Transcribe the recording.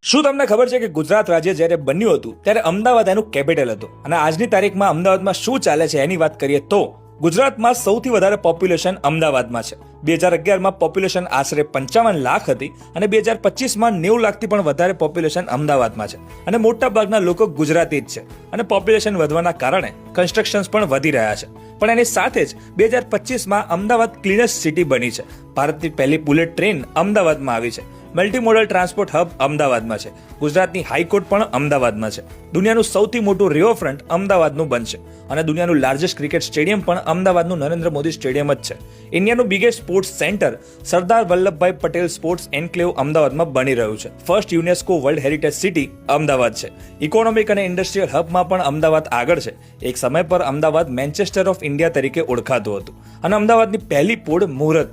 શું તમને ખબર છે કે ગુજરાત રાજ્ય જ્યારે બન્યું હતું ત્યારે અમદાવાદ એનું કેપિટલ હતું અને આજની તારીખમાં અમદાવાદમાં શું ચાલે છે એની વાત કરીએ તો ગુજરાતમાં સૌથી વધારે પોપ્યુલેશન અમદાવાદમાં છે. 2011માં પોપ્યુલેશન આશરે 55 લાખ હતી અને 2025માં 90 લાખથી પણ વધારે પોપ્યુલેશન અમદાવાદમાં છે અને મોટા ભાગના લોકો ગુજરાતી જ છે અને પોપ્યુલેશન વધવાના કારણે કન્સ્ટ્રક્શન્સ પણ વધી રહ્યા છે. પણ એની સાથે જ 2025માં અમદાવાદ ક્લીનેસ્ટ સિટી બની છે. ભારતની પહેલી બુલેટ ટ્રેન અમદાવાદમાં આવી છે. મલ્ટીમોડલ ટ્રાન્સપોર્ટ હબ અમદાવાદમાં છે. ગુજરાતની હાઈકોર્ટ પણ અમદાવાદમાં છે. દુનિયાનું સૌથી મોટું રિવરફ્રન્ટ અમદાવાદનું બનશે અને દુનિયાનું લાર્જેસ્ટ ક્રિકેટ સ્ટેડિયમ પણ અમદાવાદનું નરેન્દ્ર મોદી સ્ટેડિયમ જ છે. ઇન્ડિયાનું biggest sports centre Sardar Vallabhbhai Patel sports enclave અમદાવાદમાં બની રહ્યું છે. First UNESCO world heritage city Ahmedabad છે. ઇકોનોમિક અને ઇન્ડસ્ટ્રીયલ હબમાં પણ અમદાવાદ આગળ છે. એક સમય પર અમદાવાદ મેન્ચેસ્ટર ઓફ ઇન્ડિયા તરીકે ઓળખાતું હતું અને અમદાવાદની પહેલી પોળ મુહૂર્ત